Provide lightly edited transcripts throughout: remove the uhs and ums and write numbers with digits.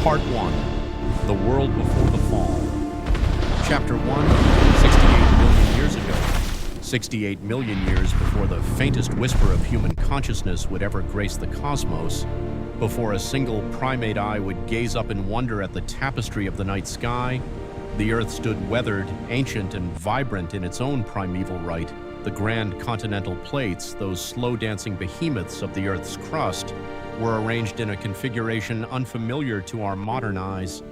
Part 1. The World Before the Fall. Chapter 1, 68 million years ago. 68 million years before the faintest whisper of human consciousness would ever grace the cosmos, before a single primate eye would gaze up in wonder at the tapestry of the night sky, the Earth stood weathered, ancient, and vibrant in its own primeval right. The grand continental plates, those slow-dancing behemoths of the Earth's crust, were arranged in a configuration unfamiliar to our modern eyes.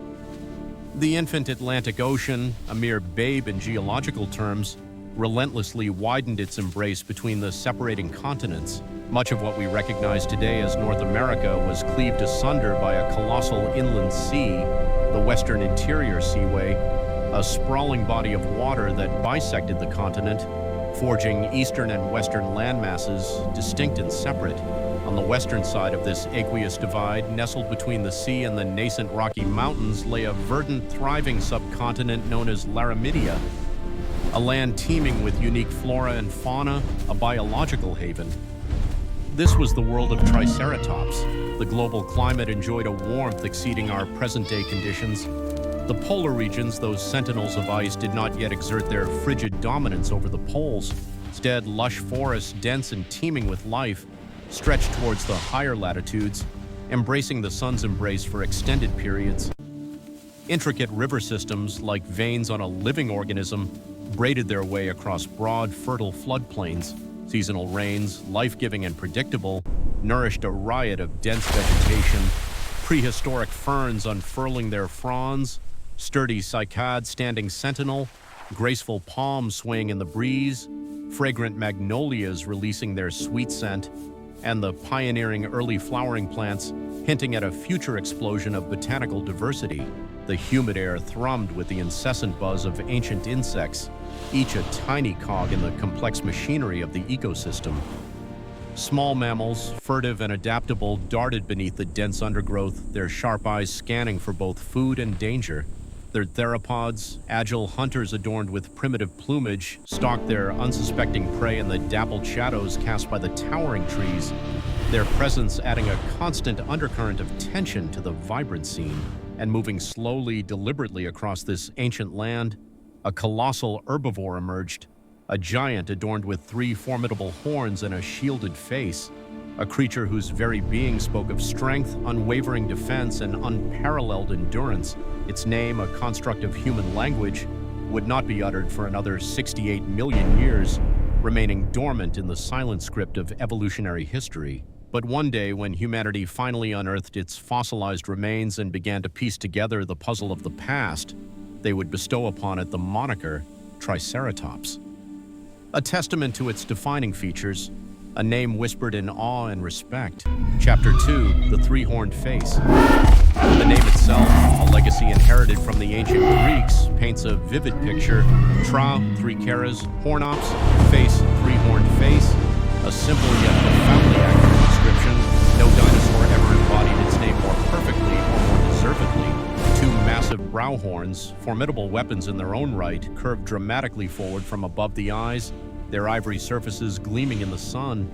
The infant Atlantic Ocean, a mere babe in geological terms, relentlessly widened its embrace between the separating continents. Much of what we recognize today as North America was cleaved asunder by a colossal inland sea, the Western Interior Seaway, a sprawling body of water that bisected the continent, forging eastern and western landmasses, distinct and separate. On the western side of this aqueous divide, nestled between the sea and the nascent Rocky Mountains, lay a verdant, thriving subcontinent known as Laramidia, a land teeming with unique flora and fauna, a biological haven. This was the world of Triceratops. The global climate enjoyed a warmth exceeding our present-day conditions. The polar regions, those sentinels of ice, did not yet exert their frigid dominance over the poles. Instead, lush forests, dense and teeming with life, stretched towards the higher latitudes, embracing the sun's embrace for extended periods. Intricate river systems, like veins on a living organism, braided their way across broad, fertile floodplains. Seasonal rains, life-giving and predictable, nourished a riot of dense vegetation, prehistoric ferns unfurling their fronds, sturdy cycads standing sentinel, graceful palms swaying in the breeze, fragrant magnolias releasing their sweet scent, and the pioneering early flowering plants hinting at a future explosion of botanical diversity. The humid air thrummed with the incessant buzz of ancient insects, each a tiny cog in the complex machinery of the ecosystem. Small mammals, furtive and adaptable, darted beneath the dense undergrowth, their sharp eyes scanning for both food and danger. Their theropods, agile hunters adorned with primitive plumage, stalked their unsuspecting prey in the dappled shadows cast by the towering trees, their presence adding a constant undercurrent of tension to the vibrant scene. And moving slowly, deliberately across this ancient land, a colossal herbivore emerged, a giant adorned with 3 formidable horns and a shielded face, a creature whose very being spoke of strength, unwavering defense, and unparalleled endurance. Its name, a construct of human language, would not be uttered for another 68 million years, remaining dormant in the silent script of evolutionary history. But one day, when humanity finally unearthed its fossilized remains and began to piece together the puzzle of the past, they would bestow upon it the moniker Triceratops. A testament to its defining features, a name whispered in awe and respect. Chapter 2, the Three-Horned Face. The name itself, a legacy inherited from the ancient Greeks, paints a vivid picture. Tra, 3 caras, hornops, face, three-horned face. A simple yet profoundly accurate description. No dinosaur ever embodied its name more perfectly or more deservedly. 2 massive brow horns, formidable weapons in their own right, curved dramatically forward from above the eyes, their ivory surfaces gleaming in the sun.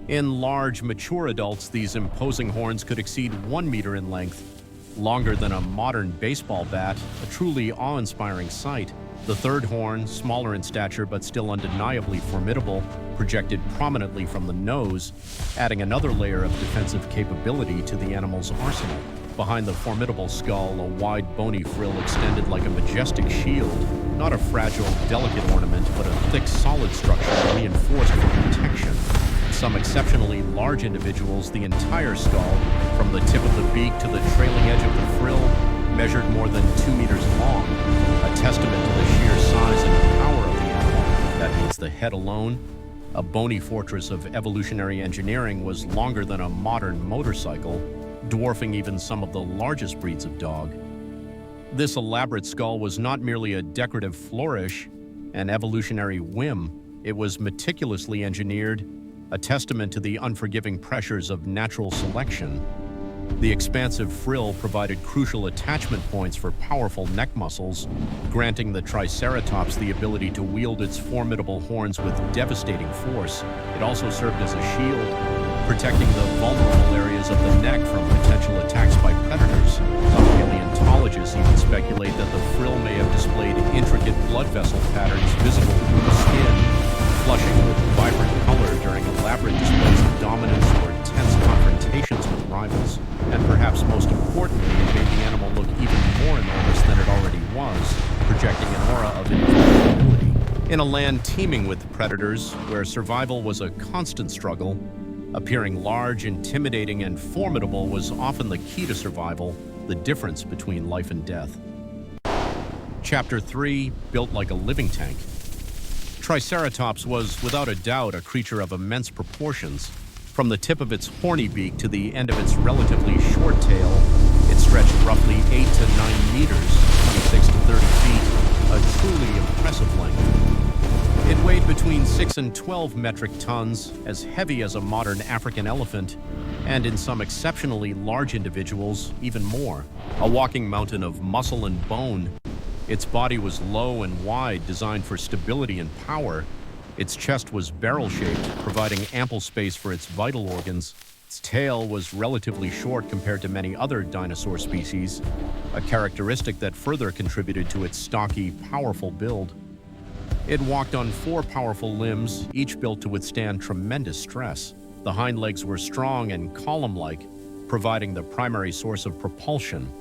In large, mature adults, these imposing horns could exceed 1 meter in length, longer than a modern baseball bat, a truly awe-inspiring sight. The 3rd horn, smaller in stature but still undeniably formidable, projected prominently from the nose, adding another layer of defensive capability to the animal's arsenal. Behind the formidable skull, a wide bony frill extended like a majestic shield, not a fragile, delicate ornament, but a thick, solid structure reinforced for protection. Some exceptionally large individuals, the entire skull, from the tip of the beak to the trailing edge of the frill, measured more than 2 meters long, a testament to the sheer size and power of the animal. That means the head alone, a bony fortress of evolutionary engineering, was longer than a modern motorcycle, dwarfing even some of the largest breeds of dog. This elaborate skull was not merely a decorative flourish, an evolutionary whim. It was meticulously engineered, a testament to the unforgiving pressures of natural selection. The expansive frill provided crucial attachment points for powerful neck muscles, granting the Triceratops the ability to wield its formidable horns with devastating force. It also served as a shield, protecting the vulnerable areas of the neck from potential attacks by predators. In a land teeming with predators, where survival was a constant struggle, appearing large, intimidating, and formidable was often the key to survival, the difference between life and death. Chapter 3, Built Like a Living Tank. Triceratops was, without a doubt, a creature of immense proportions. From the tip of its horny beak to the end of its relatively short tail, it stretched roughly 8 to 9 meters, 26 to 30 feet, a truly impressive length. It weighed between 6 and 12 metric tons, as heavy as a modern African elephant, and in some exceptionally large individuals, even more. A walking mountain of muscle and bone. Its body was low and wide, designed for stability and power. Its chest was barrel-shaped, providing ample space for its vital organs. Its tail was relatively short compared to many other dinosaur species, a characteristic that further contributed to its stocky, powerful build. It walked on 4 powerful limbs, each built to withstand tremendous stress. The hind legs were strong and column-like, providing the primary source of propulsion.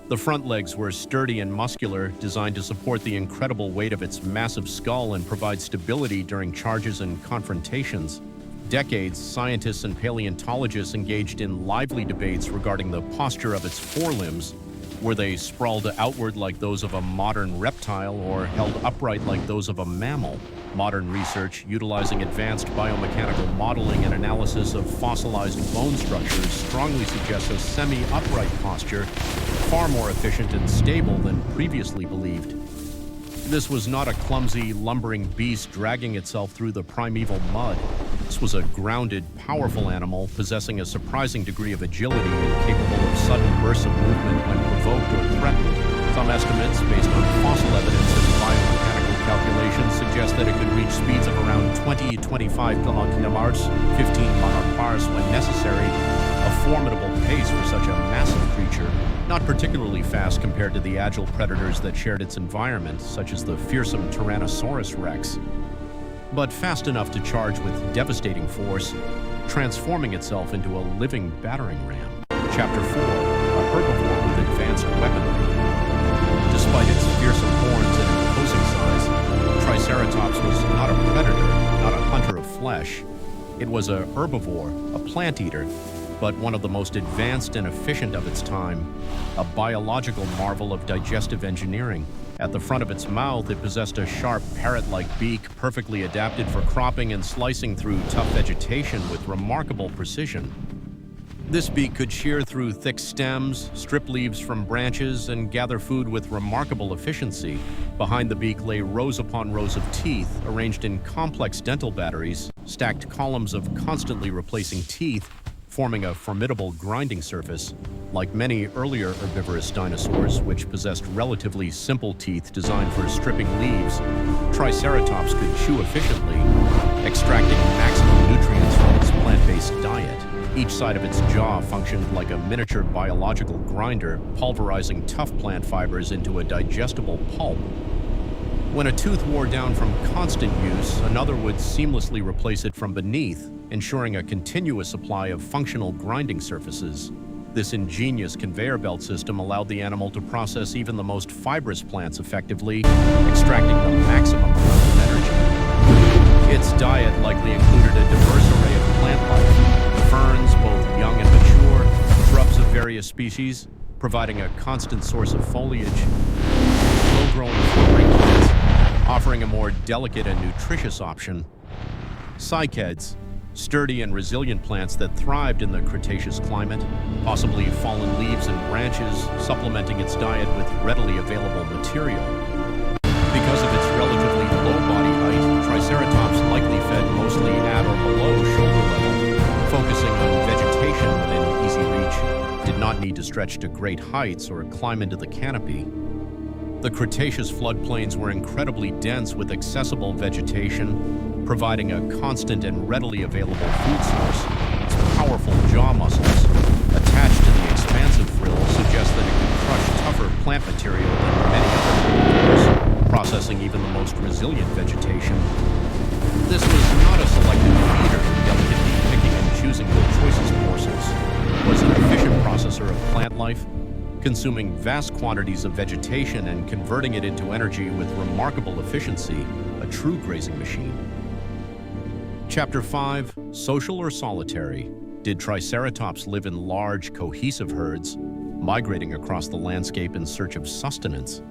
The front legs were sturdy and muscular, designed to support the incredible weight of its massive skull and provide stability during charges and confrontations. Decades, scientists and paleontologists engaged in lively debates regarding the posture of its forelimbs. Were they sprawled outward like those of a modern reptile or held upright like those of a mammal? Modern research, utilizing advanced biomechanical modeling and analysis of fossilized bone structures, strongly suggests a semi-upright posture, far more efficient and stable than previously believed. This was not a clumsy, lumbering beast dragging itself through the primeval mud. This was a grounded, powerful animal possessing a surprising degree of agility and capable of sudden bursts of movement when provoked or threatened. Some estimates, based on fossil evidence and biomechanical calculations, suggest that it could reach speeds of around 20 to 25 km/h, 15 mph when necessary, a formidable pace for such a massive creature. Not particularly fast compared to the agile predators that shared its environment, such as the fearsome Tyrannosaurus rex, but fast enough to charge with devastating force, transforming itself into a living battering ram. Chapter 4, a herbivore with advanced weaponry. Despite its fearsome horns and imposing size, Triceratops was not a predator, not a hunter of flesh. It was a herbivore, a plant eater, but one of the most advanced and efficient of its time, a biological marvel of digestive engineering. At the front of its mouth, it possessed a sharp parrot-like beak, perfectly adapted for cropping and slicing through tough vegetation with remarkable precision. This beak could shear through thick stems, strip leaves from branches, and gather food with remarkable efficiency. Behind the beak lay rows upon rows of teeth, arranged in complex dental batteries, stacked columns of constantly replacing teeth, forming a formidable grinding surface. Like many earlier herbivorous dinosaurs, which possessed relatively simple teeth designed for stripping leaves, Triceratops could chew efficiently, extracting maximum nutrients from its plant-based diet. Each side of its jaw functioned like a miniature biological grinder, pulverizing tough plant fibers into a digestible pulp. When a tooth wore down from constant use, another would seamlessly replace it from beneath, ensuring a continuous supply of functional grinding surfaces. This ingenious conveyor belt system allowed the animal to process even the most fibrous plants effectively, extracting the maximum amount of energy. Its diet likely included a diverse array of plant life, ferns, both young and mature, shrubs of various species, providing a constant source of foliage, low-growing flowering plants, offering a more delicate and nutritious option, cycads, sturdy and resilient plants that thrived in the Cretaceous climate, possibly fallen leaves and branches, supplementing its diet with readily available material. Because of its relatively low body height, Triceratops likely fed mostly at or below shoulder level, focusing on vegetation within easy reach, did not need to stretch to great heights or climb into the canopy. The Cretaceous floodplains were incredibly dense with accessible vegetation, providing a constant and readily available food source. Its powerful jaw muscles, attached to the expansive frill, suggest that it could crush tougher plant material than many other herbivores, processing even the most resilient vegetation. This was not a selective feeder, delicately picking and choosing the choicest morsels. It was an efficient processor of plant life, consuming vast quantities of vegetation and converting it into energy with remarkable efficiency. a true grazing machine. Chapter 5, Social or Solitary? Did Triceratops live in large, cohesive herds, migrating across the landscape in search of sustenance?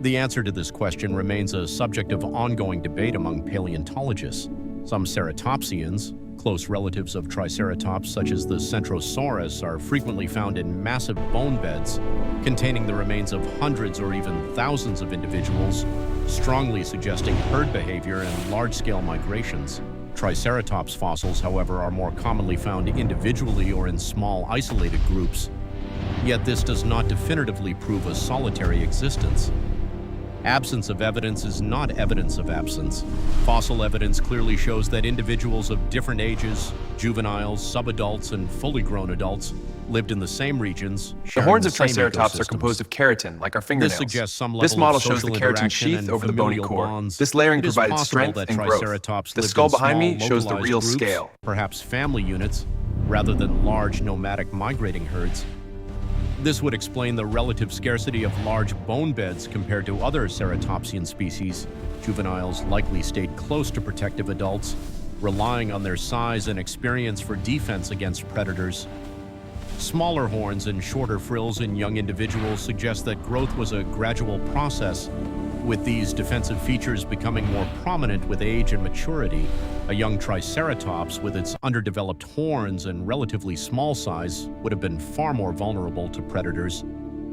The answer to this question remains a subject of ongoing debate among paleontologists. Some ceratopsians, close relatives of Triceratops such as the Centrosaurus, are frequently found in massive bone beds containing the remains of hundreds or even thousands of individuals, strongly suggesting herd behavior and large-scale migrations. Triceratops fossils, however, are more commonly found individually or in small, isolated groups, yet this does not definitively prove a solitary existence. Absence of evidence is not evidence of absence. Fossil evidence clearly shows that individuals of different ages, juveniles, subadults, and fully grown adults, lived in the same regions. The horns of Triceratops are composed of keratin, like our fingernails. This suggests some level This model of shows the social keratin interaction sheath and over the bony familial core. bonds. This layering It is provided possible strength that and Triceratops growth. The lived skull in behind me small, shows the localized real groups, scale. perhaps family units, rather than large nomadic migrating herds. This would explain the relative scarcity of large bone beds compared to other ceratopsian species. Juveniles likely stayed close to protective adults, relying on their size and experience for defense against predators. Smaller horns and shorter frills in young individuals suggest that growth was a gradual process, with these defensive features becoming more prominent with age and maturity. A young Triceratops with its underdeveloped horns and relatively small size would have been far more vulnerable to predators,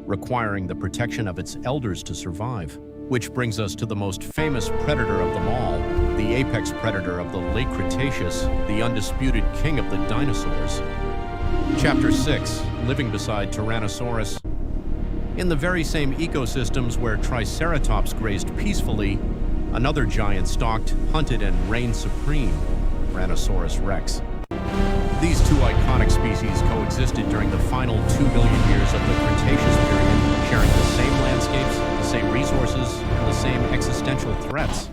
requiring the protection of its elders to survive. Which brings us to the most famous predator of them all, the apex predator of the Late Cretaceous, the undisputed king of the dinosaurs. Chapter 6, Living Beside Tyrannosaurus. In the very same ecosystems where Triceratops grazed peacefully, another giant stalked, hunted, and reigned supreme, Tyrannosaurus rex. These two iconic species coexisted during the final 2 billion years of the Cretaceous period, sharing the same landscapes, the same resources, and the same existential threats.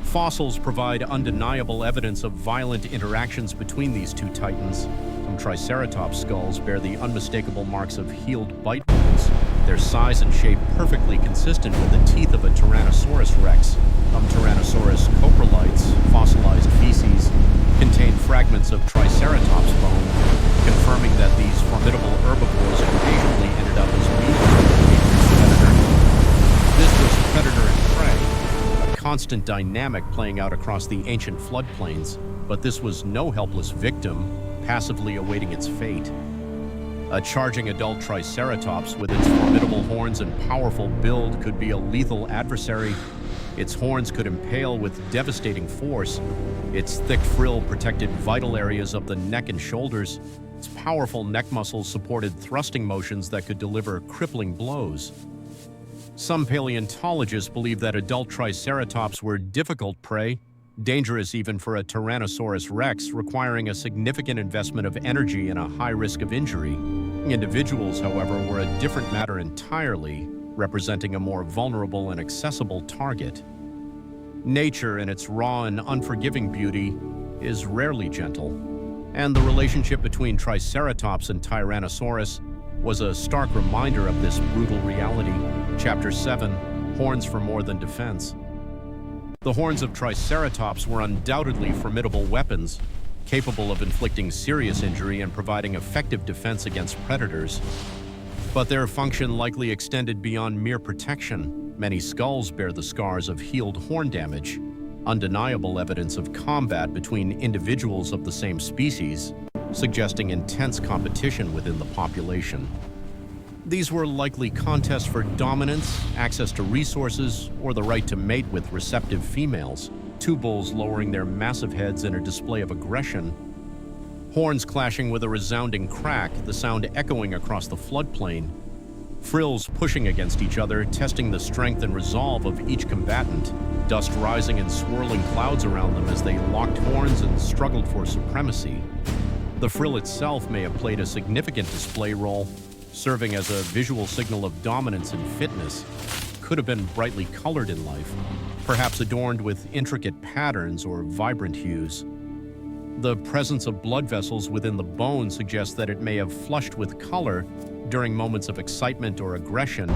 Fossils provide undeniable evidence of violent interactions between these two titans. Some Triceratops skulls bear the unmistakable marks of healed bite wounds, their size and shape perfectly consistent with the teeth of a Tyrannosaurus rex. Some Tyrannosaurus coprolites, fossilized feces, contain fragments of Triceratops bone, confirming that these formidable herbivores occasionally ended up as meat predator. This was predator and prey, a constant dynamic playing out across the ancient floodplains, but this was no helpless victim, passively awaiting its fate. A charging adult Triceratops with its formidable horns and powerful build could be a lethal adversary. Its horns could impale with devastating force. Its thick frill protected vital areas of the neck and shoulders. Its powerful neck muscles supported thrusting motions that could deliver crippling blows. Some paleontologists believe that adult Triceratops were difficult prey, dangerous even for a Tyrannosaurus rex, requiring a significant investment of energy and a high risk of injury. Individuals, however, were a different matter entirely, representing a more vulnerable and accessible target. Nature, in its raw and unforgiving beauty, is rarely gentle, and the relationship between Triceratops and Tyrannosaurus was a stark reminder of this brutal reality. Chapter 7, Horns for More Than Defense. The horns of Triceratops were undoubtedly formidable weapons, capable of inflicting serious injury and providing effective defense against predators. But their function likely extended beyond mere protection. Many skulls bear the scars of healed horn damage, undeniable evidence of combat between individuals of the same species, suggesting intense competition within the population. These were likely contests for dominance, access to resources, or the right to mate with receptive females, two bulls lowering their massive heads in a display of aggression. Horns clashing with a resounding crack, the sound echoing across the floodplain. Frills pushing against each other, testing the strength and resolve of each combatant. Dust rising in swirling clouds around them as they locked horns and struggled for supremacy. The frill itself may have played a significant display role, serving as a visual signal of dominance and fitness. Could have been brightly colored in life, perhaps adorned with intricate patterns or vibrant hues. The presence of blood vessels within the bone suggests that it may have flushed with color during moments of excitement or aggression,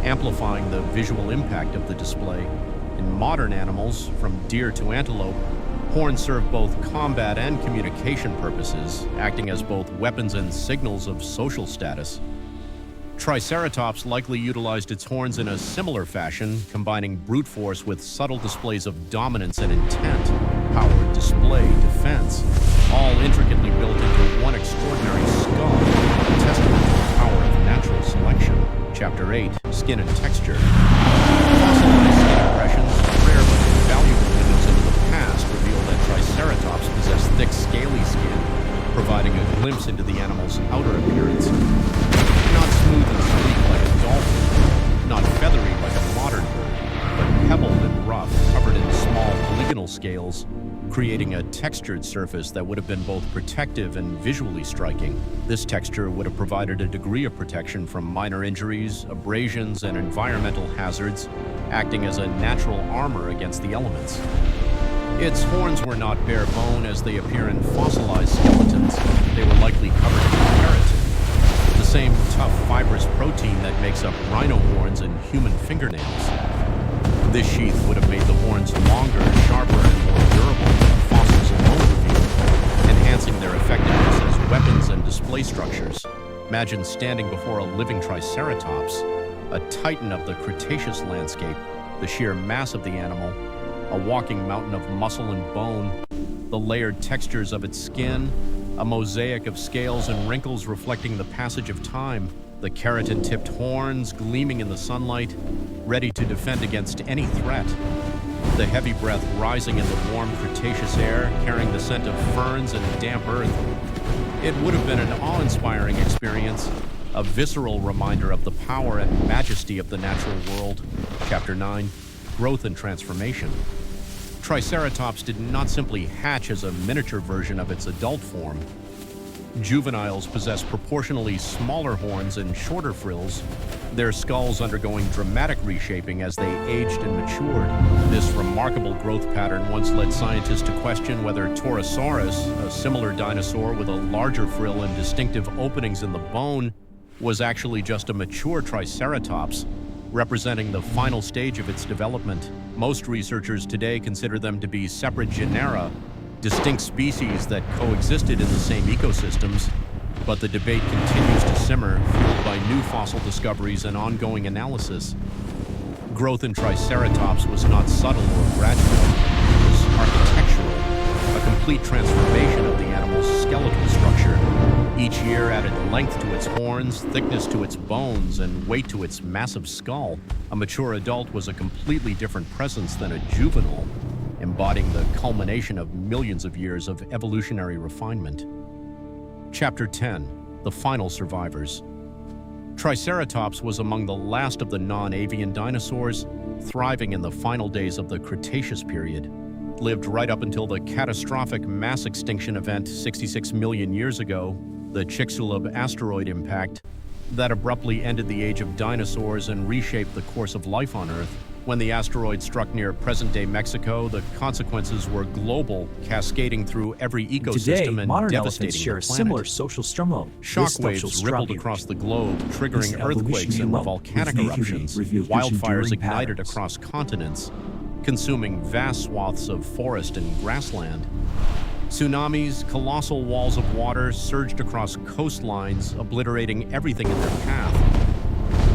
amplifying the visual impact of the display. In modern animals, from deer to antelope, horns serve both combat and communication purposes, acting as both weapons and signals of social status. Triceratops likely utilized its horns in a similar fashion, combining brute force with subtle displays of dominance and intent, power, display, defense, all intricately built into one extraordinary skull, a testament to the power of natural selection. Chapter 8, Skin and Texture. Fossilized skin impressions, rare but valuable windows into the past, reveal that Triceratops possessed thick, scaly skin, providing a glimpse into the animal's outer appearance. Not smooth and sleek like a dolphin, not feathery like a modern bird, but pebbled and rough, covered in small polygonal scales, creating a textured surface that would have been both protective and visually striking. This texture would have provided a degree of protection from minor injuries, abrasions, and environmental hazards, acting as a natural armor against the elements. Its horns were not bare bone as they appear in fossilized skeletons. They were likely covered in keratin, the same tough fibrous protein that makes up rhino horns and human fingernails. This sheath would have made the horns longer, sharper, and more durable than fossils alone reveal, enhancing their effectiveness as weapons and display structures. Imagine standing before a living Triceratops, a titan of the Cretaceous landscape, the sheer mass of the animal, a walking mountain of muscle and bone, the layered textures of its skin, a mosaic of scales and wrinkles reflecting the passage of time, the keratin-tipped horns gleaming in the sunlight, ready to defend against any threat. The heavy breath rising in the warm Cretaceous air, carrying the scent of ferns and damp earth. It would have been an awe-inspiring experience, a visceral reminder of the power and majesty of the natural world. Chapter 9, Growth and Transformation. Triceratops did not simply hatch as a miniature version of its adult form. Juveniles possess proportionally smaller horns and shorter frills, their skulls undergoing dramatic reshaping as they aged and matured. This remarkable growth pattern once led scientists to question whether Torosaurus, a similar dinosaur with a larger frill and distinctive openings in the bone, was actually just a mature Triceratops, representing the final stage of its development. Most researchers today consider them to be separate genera, distinct species that coexisted in the same ecosystems, but the debate continues to simmer, fueled by new fossil discoveries and ongoing analysis. Growth in Triceratops was not subtle or gradual, it was architectural, a complete transformation of the animal's skeletal structure. Each year added length to its horns, thickness to its bones, and weight to its massive skull. A mature adult was a completely different presence than a juvenile, embodying the culmination of millions of years of evolutionary refinement. Chapter 10, The Final Survivors. Triceratops was among the last of the non-avian dinosaurs, thriving in the final days of the Cretaceous period. Lived right up until the catastrophic mass extinction event 66 million years ago, the Chicxulub asteroid impact, that abruptly ended the Age of Dinosaurs and reshaped the course of life on Earth. When the asteroid struck near present-day Mexico, the consequences were global, cascading through every ecosystem Today, and modern devastating elephants share the a planet. similar social strummo. Shockwaves rippled across the globe, triggering earthquakes and volcanic eruptions. Wildfires ignited across continents, consuming vast swaths of forest and grassland. Tsunamis, colossal walls of water surged across coastlines, obliterating everything in their path.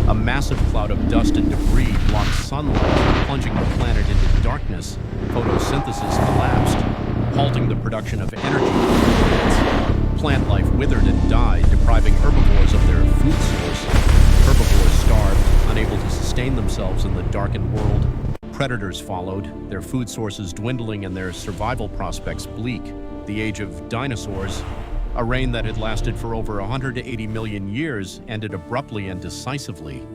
A massive cloud of dust and debris blocked sunlight, plunging the planet into darkness. Photosynthesis collapsed, halting the production of energy for plants. Plant life withered and died, depriving herbivores of their food source. Herbivores starved, unable to sustain themselves in the darkened world. Predators followed, their food sources dwindling and their survival prospects bleak. The Age of Dinosaurs, a reign that had lasted for over 180 million years, ended abruptly and decisively.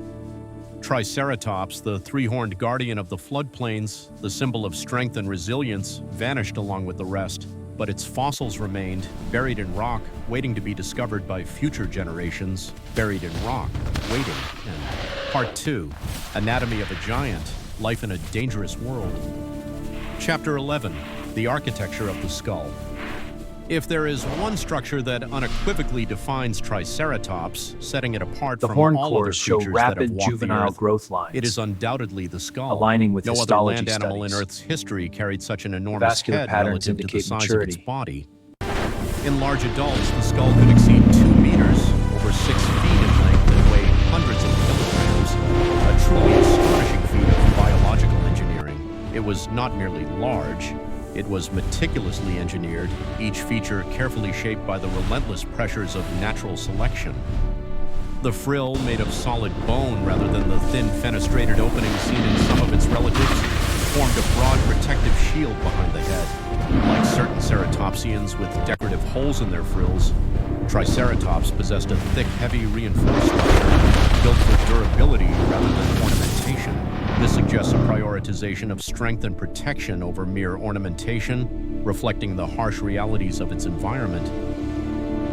Triceratops, the three-horned guardian of the floodplains, the symbol of strength and resilience, vanished along with the rest. But its fossils remained, buried in rock, waiting to be discovered by future generations. Buried in rock, waiting. And Part 2, Anatomy of a Giant, Life in a Dangerous World. Chapter 11, The Architecture of the Skull. If there is one structure that unequivocally defines Triceratops, setting it apart The from horn all other cores show creatures that have rapid walked the juvenile Earth, growth lines, it is undoubtedly the skull. aligning with no other histology land animal in studies. Earth's history carried such an enormous Vascular head patterns relative to the indicate size maturity. of its body. In large adults, the skull could exceed 2 meters, over 6 feet in length, and weigh hundreds of kilograms. A truly astonishing feat of biological engineering. It was not merely large, it was meticulously engineered, each feature carefully shaped by the relentless pressures of natural selection. The frill, made of solid bone rather than the thin fenestrated opening seen in some of its relatives, formed a broad protective shield behind the head. Like certain ceratopsians with decorative holes in their frills, Triceratops possessed a thick, heavy, reinforced structure built for durability rather than ornamentation. This suggests a prioritization of strength and protection over mere ornamentation, reflecting the harsh realities of its environment.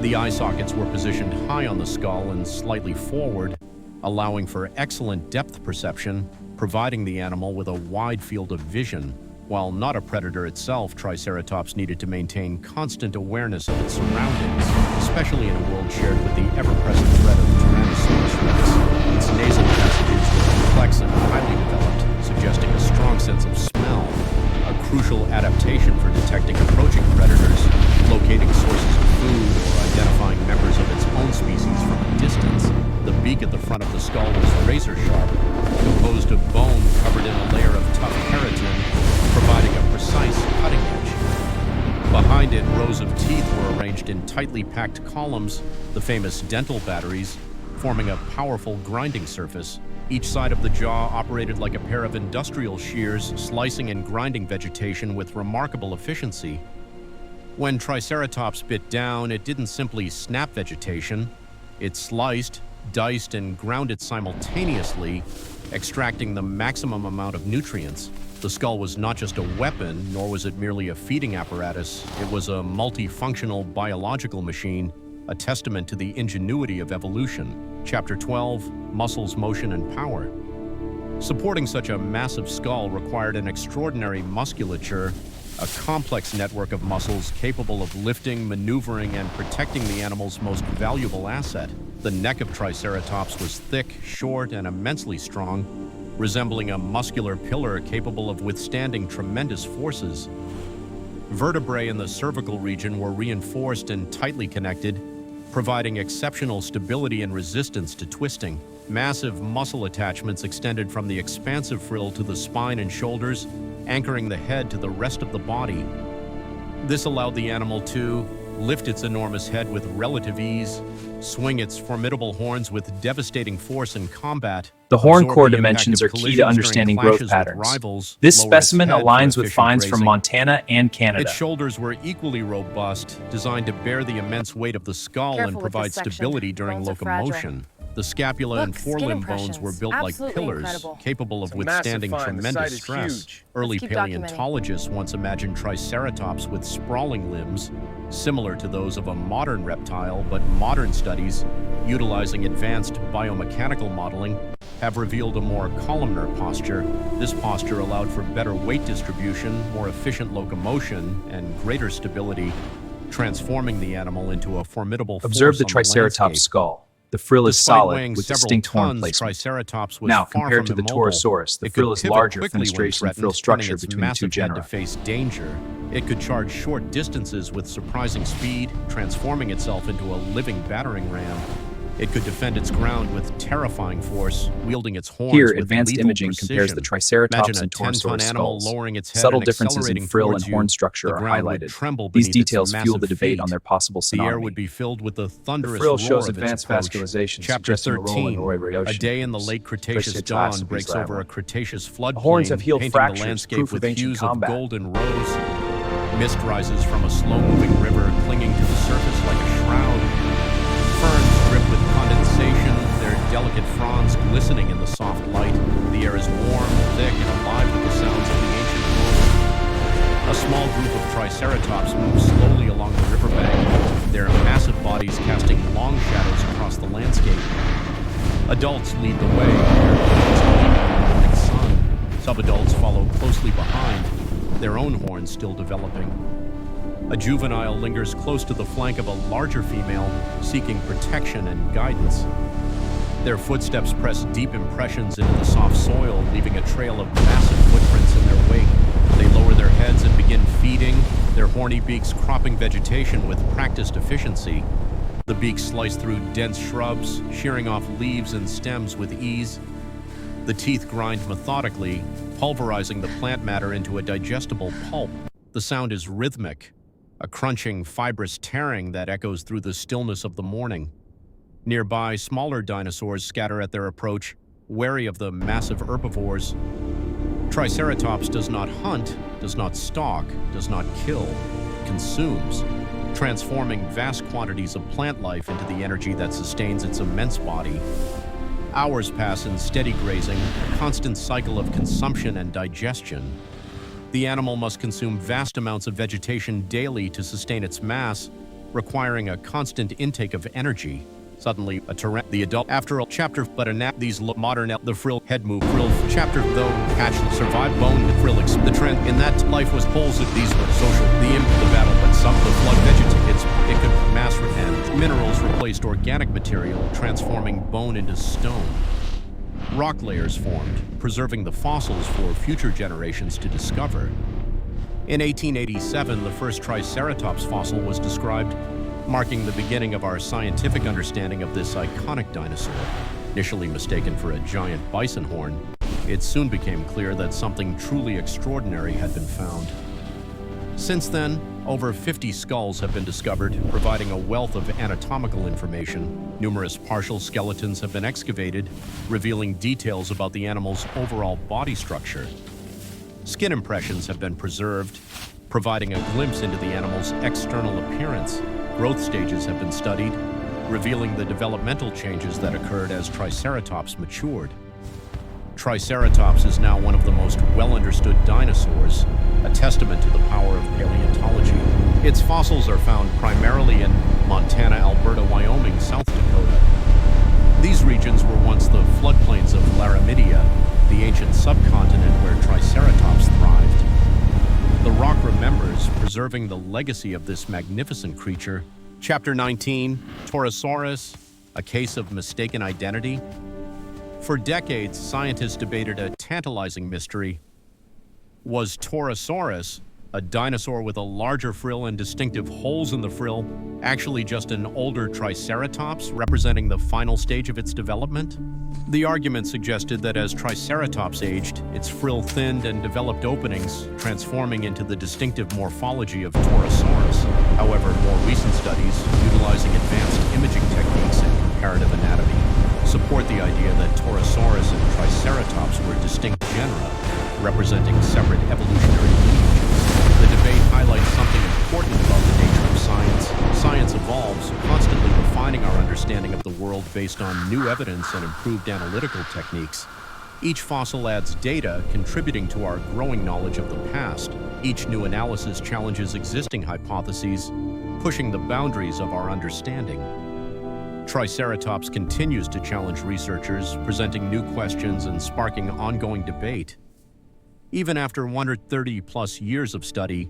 The eye sockets were positioned high on the skull and slightly forward, allowing for excellent depth perception, providing the animal with a wide field of vision. While not a predator itself, Triceratops needed to maintain constant awareness of its surroundings, especially in a world shared with the ever-present threat of Tyrannosaurus rex. Its nasal passages were complex and highly developed, suggesting a strong sense of smell, a crucial adaptation for detecting approaching predators, locating sources of food, or identifying members of its own species from a distance. The beak at the front of the skull was razor-sharp, composed of bone covered in a layer of tough keratin, providing a precise cutting edge. Behind it, rows of teeth were arranged in tightly packed columns, the famous dental batteries, forming a powerful grinding surface. Each side of the jaw operated like a pair of industrial shears, slicing and grinding vegetation with remarkable efficiency. When Triceratops bit down, it didn't simply snap vegetation. It sliced, diced, and ground it simultaneously, extracting the maximum amount of nutrients. The skull was not just a weapon, nor was it merely a feeding apparatus. It was a multifunctional biological machine, a testament to the ingenuity of evolution. Chapter 12, Muscles, Motion, and Power. Supporting such a massive skull required an extraordinary musculature, a complex network of muscles capable of lifting, maneuvering, and protecting the animal's most valuable asset. The neck of Triceratops was thick, short, and immensely strong, resembling a muscular pillar capable of withstanding tremendous forces. Vertebrae in the cervical region were reinforced and tightly connected, providing exceptional stability and resistance to twisting. Massive muscle attachments extended from the expansive frill to the spine and shoulders, anchoring the head to the rest of the body. This allowed the animal to lift its enormous head with relative ease, swing its formidable horns with devastating force in combat. The horn absorb core the impact dimensions of are key to collisions understanding during growth clashes with patterns. rivals, This lower its specimen head for aligns with efficient finds from grazing. Montana and Canada. Its shoulders were equally robust, designed to bear the immense weight of the skull and provide stability during locomotion. The scapula and forelimb bones were built like pillars, capable of withstanding tremendous stress. Early paleontologists once imagined Triceratops with sprawling limbs, similar to those of a modern reptile, but modern studies, utilizing advanced biomechanical modeling, have revealed a more columnar posture. This posture allowed for better weight distribution, more efficient locomotion, and greater stability, transforming the animal into a formidable force Observe the on Triceratops landscape. skull. The frill is Despite solid weighing with several distinct horn tons, placement. Triceratops was Now, far compared to from the immobile. Torosaurus, the It frill could is pivot larger quickly when fenestration threatened, frill turning structure its between the two massive head to genera. face danger. It could charge short distances with surprising speed, transforming itself into a living battering ram. It could defend its ground with terrifying force, wielding its horns Here, with advanced lethal imaging compares precision. the Triceratops Imagine a and 10-ton Torosaurus animal skulls. lowering its head Subtle and differences in accelerating frill and towards you. horn structure The are ground would highlighted. tremble These beneath its details fuel the massive debate feet. on their possible The air synonymy. would be filled with the The thunderous frill roar shows of advanced its approach. vascularization, Chapter suggesting a role in 13. Oregon A day in the late Cretaceous dawn Triceratops breaks over a Cretaceous floodplain, The horns have healed painting fractures, the landscape proof with of ancient hues combat. of gold and rose. Mist rises from a slow-moving river, clinging to the surface like a shroud. Ferns drip with condensation, their delicate fronds glistening in the soft light. The air is warm, thick, and alive with the sounds of the ancient world. A small group of Triceratops moves slowly along the riverbank, their massive bodies casting long shadows across the landscape. Adults lead the way, their horns gleaming in the morning sun. Subadults follow closely behind, their own horns still developing. A juvenile lingers close to the flank of a larger female, seeking protection and guidance. Their footsteps press deep impressions into the soft soil, leaving a trail of massive footprints in their wake. They lower their heads and begin feeding, their horny beaks cropping vegetation with practiced efficiency. The beaks slice through dense shrubs, shearing off leaves and stems with ease. The teeth grind methodically, pulverizing the plant matter into a digestible pulp. The sound is rhythmic, a crunching, fibrous tearing that echoes through the stillness of the morning. Nearby, smaller dinosaurs scatter at their approach, wary of the massive herbivores. Triceratops does not hunt, does not stalk, does not kill, it consumes, transforming vast quantities of plant life into the energy that sustains its immense body. Hours pass in steady grazing, a constant cycle of consumption and digestion. The animal must consume vast amounts of vegetation daily to sustain its mass, requiring a constant intake of energy. Suddenly, the adult, after a chapter, but a nap, these modern, the frill, head move, frill, chapter, though, catch, survive, bone, frill, the trend, in that life was holes, these were social, the battle, but some, the flood vegetates, it could mass and minerals replaced organic material, transforming bone into stone. Rock layers formed, preserving the fossils for future generations to discover. In 1887, the first Triceratops fossil was described, marking the beginning of our scientific understanding of this iconic dinosaur. Initially mistaken for a giant bison horn, it soon became clear that something truly extraordinary had been found. Since then, over 50 skulls have been discovered, providing a wealth of anatomical information. Numerous partial skeletons have been excavated, revealing details about the animal's overall body structure. Skin impressions have been preserved, providing a glimpse into the animal's external appearance. Growth stages have been studied, revealing the developmental changes that occurred as Triceratops matured. Triceratops is now one of the most well-understood dinosaurs, a testament to the power of paleontology. Its fossils are found primarily in Montana, Alberta, Wyoming, South Dakota. These regions were once the floodplains of Laramidia, the ancient subcontinent where Triceratops thrived. The rock remembers, preserving the legacy of this magnificent creature. Chapter 19, Tyrannosaurus, a case of mistaken identity. For decades, scientists debated a tantalizing mystery. Was Tyrannosaurus, a dinosaur with a larger frill and distinctive holes in the frill, actually just an older Triceratops representing the final stage of its development? The argument suggested that as Triceratops aged, its frill thinned and developed openings, transforming into the distinctive morphology of Tyrannosaurus. However, more recent studies, utilizing advanced imaging techniques and comparative anatomy, support the idea that Tyrannosaurus and Triceratops were distinct genera, representing separate evolutionary lineages. The debate highlights something important about the nature of science. Science evolves, constantly refining our understanding of the world based on new evidence and improved analytical techniques. Each fossil adds data, contributing to our growing knowledge of the past. Each new analysis challenges existing hypotheses, pushing the boundaries of our understanding. Triceratops continues to challenge researchers, presenting new questions and sparking ongoing debate. Even after 130-plus years of study,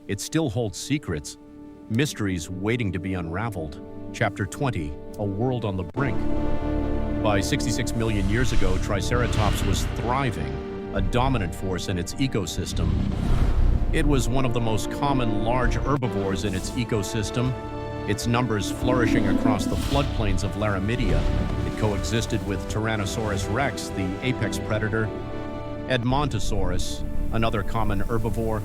it still holds secrets, mysteries waiting to be unraveled. Chapter 20, A World on the Brink. By 66 million years ago, Triceratops was thriving, a dominant force in its ecosystem. It was one of the most common large herbivores in its ecosystem, its numbers flourishing across the floodplains of Laramidia. It coexisted with Tyrannosaurus rex, the apex predator, Edmontosaurus, another common herbivore,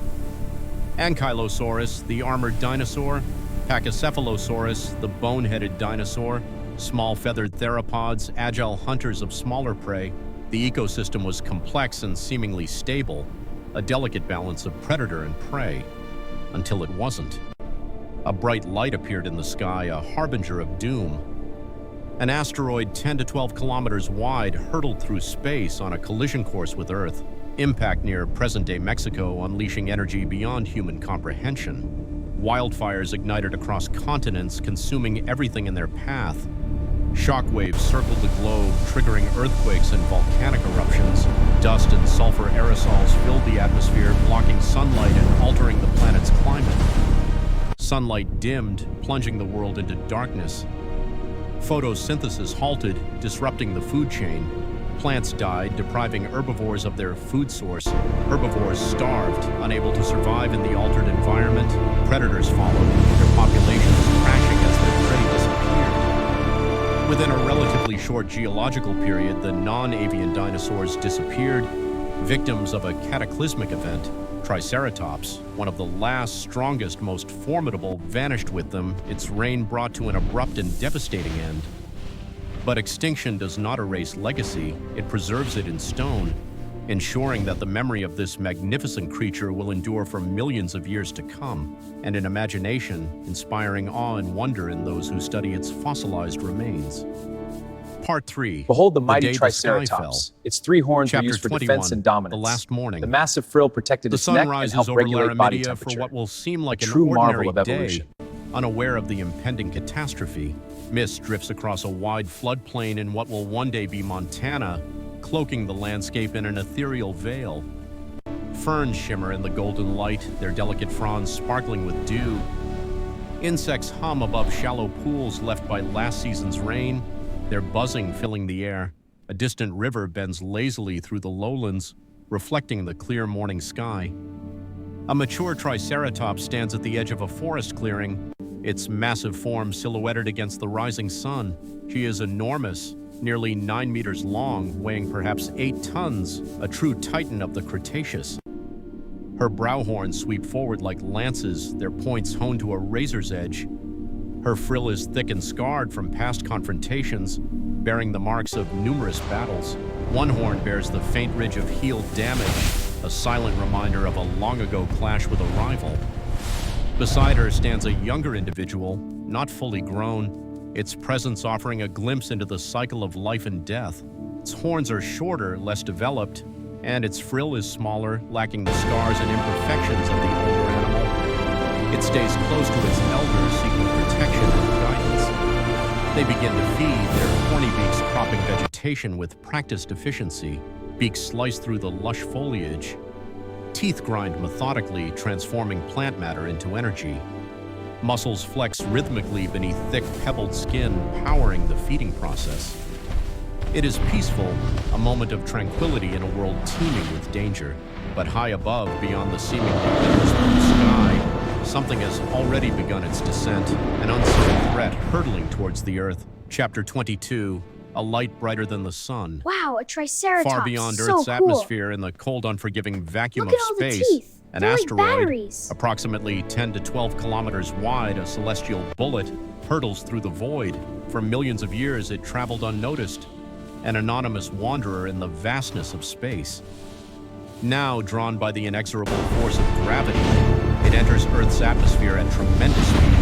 Ankylosaurus, the armored dinosaur, Pachycephalosaurus, the bone-headed dinosaur, small feathered theropods, agile hunters of smaller prey. The ecosystem was complex and seemingly stable, a delicate balance of predator and prey, until it wasn't. A bright light appeared in the sky, a harbinger of doom. An asteroid 10 to 12 kilometers wide hurtled through space on a collision course with Earth. Impact near present-day Mexico, unleashing energy beyond human comprehension. Wildfires ignited across continents, consuming everything in their path. Shockwaves circled the globe, triggering earthquakes and volcanic eruptions. Dust and sulfur aerosols filled the atmosphere, blocking sunlight and altering the planet's climate. Sunlight dimmed, plunging the world into darkness. Photosynthesis halted, disrupting the food chain. Plants died, depriving herbivores of their food source. Herbivores starved, unable to survive in the altered environment. Predators followed, their populations crashing as their prey disappeared. Within a relatively short geological period, the non-avian dinosaurs disappeared, victims of a cataclysmic event. Triceratops, one of the last, strongest, most formidable, vanished with them, its reign brought to an abrupt and devastating end. But extinction does not erase legacy, it preserves it in stone, ensuring that the memory of this magnificent creature will endure for millions of years to come, and in imagination, inspiring awe and wonder in those who study its fossilized remains. Part 3. Behold the mighty Day the Sky Fell. Triceratops. Its 3 horns were Chapter used for 21, defense and dominance. The last morning. The massive frill protected The its sun neck and rises helped over regulate body Laramidia temperature. for what will seem like A an true ordinary marvel of day. evolution. Unaware of the impending catastrophe, mist drifts across a wide floodplain in what will one day be Montana, cloaking the landscape in an ethereal veil. Ferns shimmer in the golden light, their delicate fronds sparkling with dew. Insects hum above shallow pools left by last season's rain, their buzzing filling the air. A distant river bends lazily through the lowlands, reflecting the clear morning sky. A mature Triceratops stands at the edge of a forest clearing, its massive form silhouetted against the rising sun. She is enormous, nearly 9 meters long, weighing perhaps 8 tons, a true titan of the Cretaceous. Her brow horns sweep forward like lances, their points honed to a razor's edge. Her frill is thick and scarred from past confrontations, bearing the marks of numerous battles. One horn bears the faint ridge of healed damage, a silent reminder of a long-ago clash with a rival. Beside her stands a younger individual, not fully grown, its presence offering a glimpse into the cycle of life and death. Its horns are shorter, less developed, and its frill is smaller, lacking the scars and imperfections of the older animal. It stays close to its elders, seeking protection and guidance. They begin to feed, their horny beaks cropping vegetation with practiced efficiency, beaks slice through the lush foliage. Teeth grind methodically, transforming plant matter into energy. Muscles flex rhythmically beneath thick, pebbled skin, powering the feeding process. It is peaceful, a moment of tranquility in a world teeming with danger. But high above, beyond the seemingly endless blue sky, something has already begun its descent, an unseen threat hurtling towards the Earth. Chapter 22, a light brighter than the sun. Wow, a Triceratops. Far beyond so Earth's cool. atmosphere in the cold, unforgiving vacuum Look of at all space, the teeth. an They're like asteroid, batteries. approximately 10 to 12 kilometers wide, a celestial bullet, hurtles through the void. For millions of years, it traveled unnoticed, an anonymous wanderer in the vastness of space. Now, drawn by the inexorable force of gravity, it enters Earth's atmosphere at tremendous speed,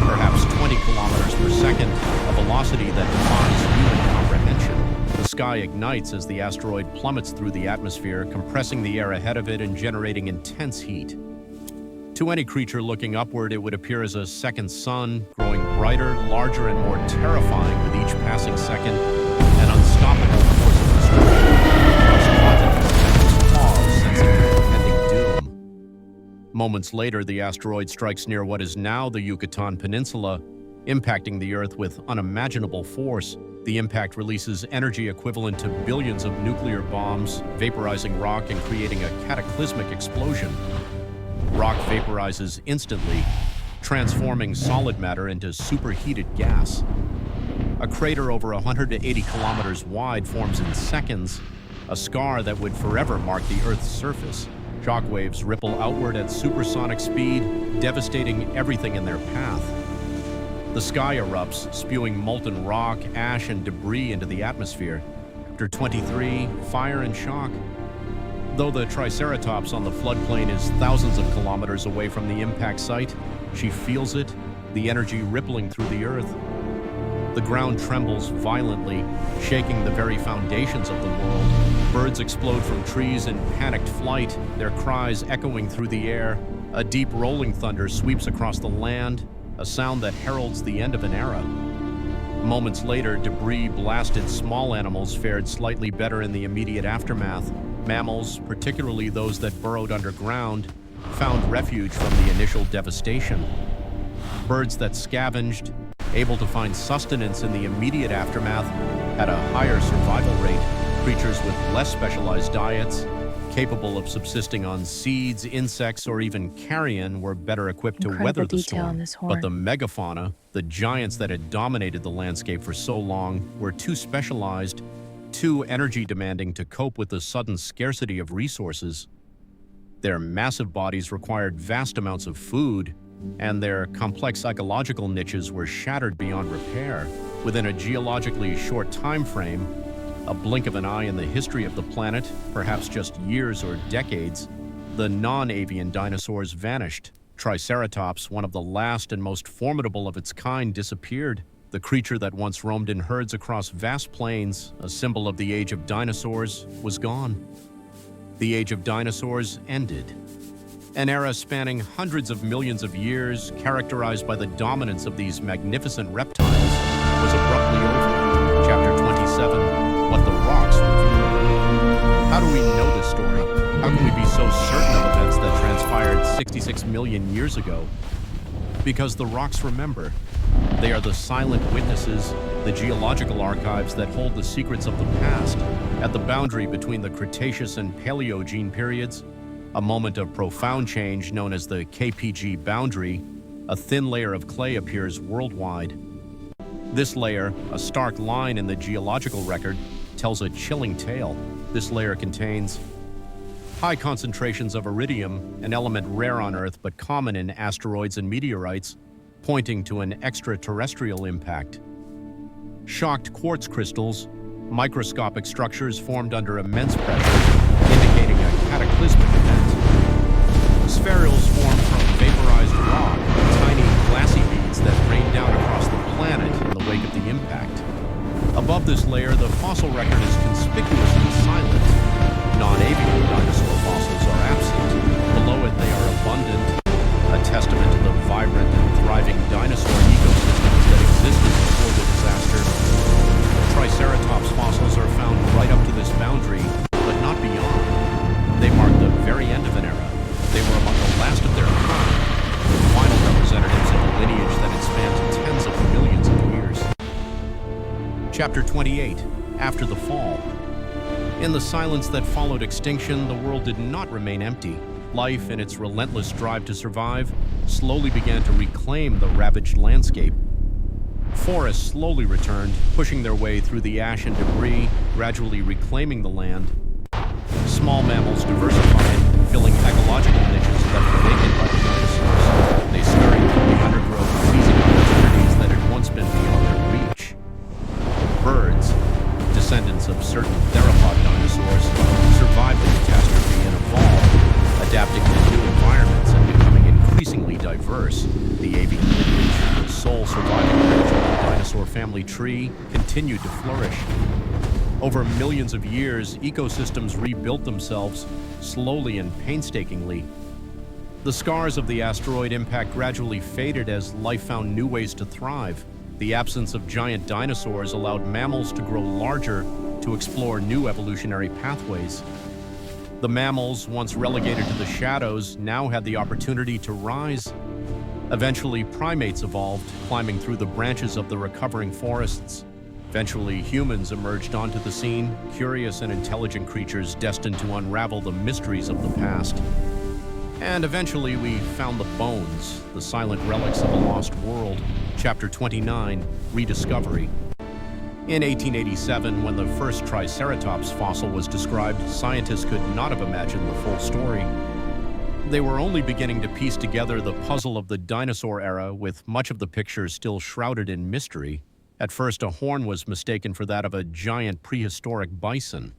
perhaps 20 kilometers per second, a velocity that defies human comprehension. The sky ignites as the asteroid plummets through the atmosphere, compressing the air ahead of it and generating intense heat. To any creature looking upward, it would appear as a second sun, growing brighter, larger, and more terrifying with each passing second, an unstoppable force of destruction. Pause, sensing the impending doom. Moments later, the asteroid strikes near what is now the Yucatan Peninsula, impacting the Earth with unimaginable force. The impact releases energy equivalent to billions of nuclear bombs, vaporizing rock and creating a cataclysmic explosion. Rock vaporizes instantly, transforming solid matter into superheated gas. A crater over 180 kilometers wide forms in seconds, a scar that would forever mark the Earth's surface. Shockwaves ripple outward at supersonic speed, devastating everything in their path. The sky erupts, spewing molten rock, ash, and debris into the atmosphere. Chapter 23, Fire and Shock. Though the Triceratops on the floodplain is thousands of kilometers away from the impact site, she feels it, the energy rippling through the Earth. The ground trembles violently, shaking the very foundations of the world. Birds explode from trees in panicked flight, their cries echoing through the air. A deep rolling thunder sweeps across the land, a sound that heralds the end of an era. Moments later, debris blasted small animals fared slightly better in the immediate aftermath. Mammals, particularly those that burrowed underground, found refuge from the initial devastation. Birds that scavenged, able to find sustenance in the immediate aftermath, had a higher survival rate. Creatures with less specialized diets, capable of subsisting on seeds, insects, or even carrion, were better equipped to weather the storm. But the megafauna, the giants that had dominated the landscape for so long, were too specialized, too energy-demanding to cope with the sudden scarcity of resources. Their massive bodies required vast amounts of food, and their complex psychological niches were shattered beyond repair. Within a geologically short time frame, a blink of an eye in the history of the planet, perhaps just years or decades, the non-avian dinosaurs vanished. Triceratops, one of the last and most formidable of its kind, disappeared. The creature that once roamed in herds across vast plains, a symbol of the Age of Dinosaurs, was gone. The Age of Dinosaurs ended. An era spanning hundreds of millions of years, characterized by the dominance of these magnificent reptiles, was abruptly over. Chapter 27, What the Rocks Reveal. How do we know this story? How can we be so certain of events that transpired 66 million years ago? Because the rocks remember. They are the silent witnesses, the geological archives that hold the secrets of the past. At the boundary between the Cretaceous and Paleogene periods, a moment of profound change known as the KPG boundary, a thin layer of clay appears worldwide. This layer, a stark line in the geological record, tells a chilling tale. This layer contains high concentrations of iridium, an element rare on Earth but common in asteroids and meteorites, pointing to an extraterrestrial impact. Shocked quartz crystals, microscopic structures formed under immense pressure, indicating a cataclysmic event. Spherules formed from vaporized rock, tiny glassy beads that rain down across the planet in the wake of the impact. Above this layer, the fossil record is conspicuously silent. Non-avian dinosaur fossils are absent. Below it, they are abundant, a testament to the vibrant and thriving dinosaur ecosystems that existed before the disaster. Triceratops fossils are found right up to this boundary, but not beyond. They mark the very end of an era. They were among the last of their kind, the final representatives of a lineage that had spanned tens of millions of years. Chapter 28, After the Fall. In the silence that followed extinction, the world did not remain empty. Life, in its relentless drive to survive, slowly began to reclaim the ravaged landscape. Forests slowly returned, pushing their way through the ash and debris, gradually reclaiming the land. Small mammals diversified, filling ecological niches left vacant by the dinosaurs. They scurried through the undergrowth, seizing opportunities that had once been beyond their reach. Birds, descendants of certain theropod dinosaurs, survived the catastrophe and evolved, adapting to new environments and becoming increasingly diverse. The avian lineage, the sole surviving branch of the dinosaur family tree, continued to flourish. Over millions of years, ecosystems rebuilt themselves, slowly and painstakingly. The scars of the asteroid impact gradually faded as life found new ways to thrive. The absence of giant dinosaurs allowed mammals to grow larger, to explore new evolutionary pathways. The mammals, once relegated to the shadows, now had the opportunity to rise. Eventually, primates evolved, climbing through the branches of the recovering forests. Eventually, humans emerged onto the scene, curious and intelligent creatures destined to unravel the mysteries of the past. And eventually, we found the bones, the silent relics of a lost world. Chapter 29, Rediscovery. In 1887, when the first Triceratops fossil was described, scientists could not have imagined the full story. They were only beginning to piece together the puzzle of the dinosaur era, with much of the picture still shrouded in mystery. At first, a horn was mistaken for that of a giant prehistoric bison.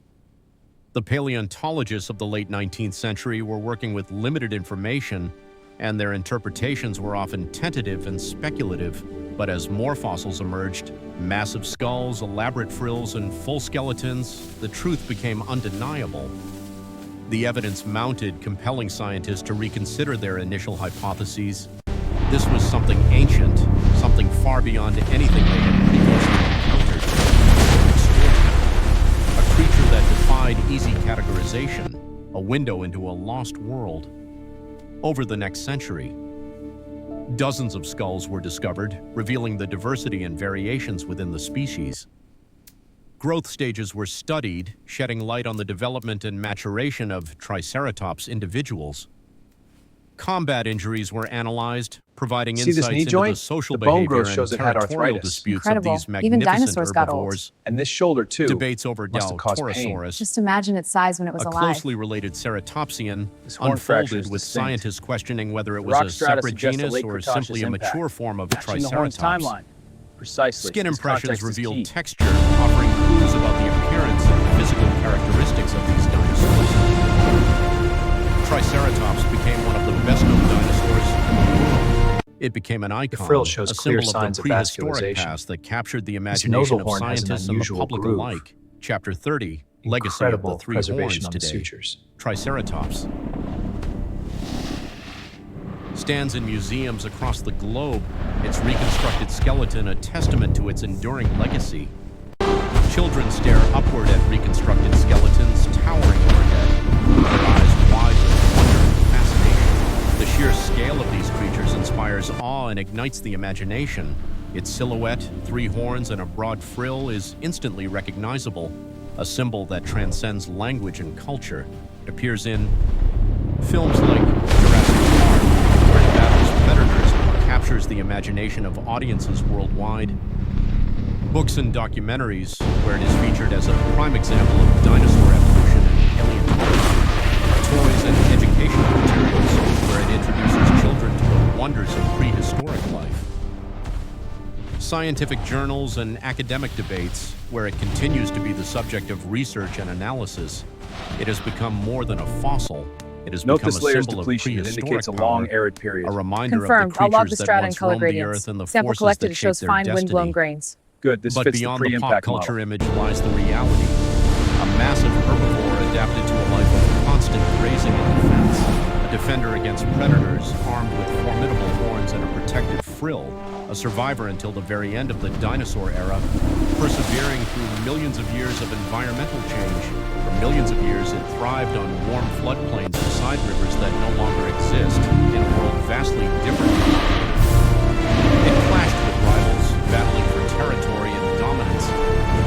The paleontologists of the late 19th century were working with limited information, and their interpretations were often tentative and speculative. But as more fossils emerged, massive skulls, elaborate frills, and full skeletons, the truth became undeniable. The evidence mounted, compelling scientists to reconsider their initial hypotheses. This was something ancient, something far beyond anything they had previously encountered. A creature that defied easy categorization, a window into a lost world. Over the next century, Dozens of skulls were discovered, revealing the diversity and variations within the species. Growth stages were studied, shedding light on the development and maturation of Triceratops individuals. Combat injuries were analyzed, providing See this insights knee into joint? the social The bone behavior growth shows and it had territorial arthritis. disputes Incredible. of these Even magnificent dinosaurs got old. herbivores. And this shoulder, too. Debates over must have caused pain. Daltorosaurus, Just imagine its size when it was a alive. closely related ceratopsian, This horn fracture unfolded is with distinct. scientists questioning whether it The rock was a strata separate suggests a genus Late or Cretaceous simply a impact. mature form of Matching the horn's Triceratops. timeline. Precisely. Skin This impressions context is revealed key. texture, offering clues about the appearance and physical characteristics of these dinosaurs. Triceratops became one of the best-known dinosaurs in the world. It became an icon, frill shows a clear symbol of signs the of prehistoric vascularization. past that captured the This imagination nosal of horn has an scientists and the unusual public groove. alike. Chapter 30, Legacy of the Incredible Three preservation Horns on the today. sutures. Triceratops stands in museums across the globe, its reconstructed skeleton a testament to its enduring legacy. Children stare upward at reconstructed skeletons towering overhead, their eyes wide with wonder and fascination. The sheer scale of these creatures inspires awe and ignites the imagination. Its silhouette, three horns, and a broad frill is instantly recognizable, a symbol that transcends language and culture. It appears in films like Jurassic Park, where it battles predators and captures the imagination of audiences worldwide. Books and documentaries, where it is featured as a prime example of dinosaur evolution and paleontology. Toys and educational materials, where it introduces children to the wonders of prehistoric life. Scientific journals and academic debates, where it continues to be the subject of research and analysis. It has become more than a fossil. It has Note become a this layer's symbol of depletion. It prehistoric indicates a power, long arid period. a reminder Confirmed. of the I'll log creatures the that strata and once color roamed the gradients. earth and the Sample forces collected, that it shows shaped their fine destiny. wind-blown grains. Good, this But fits the beyond the pop pre-impact culture model. image lies the reality. A massive herbivore adapted to a life of constant grazing and defense. A defender against predators, armed with formidable horns and a protective frill. A survivor until the very end of the dinosaur era, persevering through millions of years of environmental change. For millions of years, it thrived on warm floodplains and side rivers that no longer exist, in a world vastly different. It clashed with rivals, battling for territory and dominance.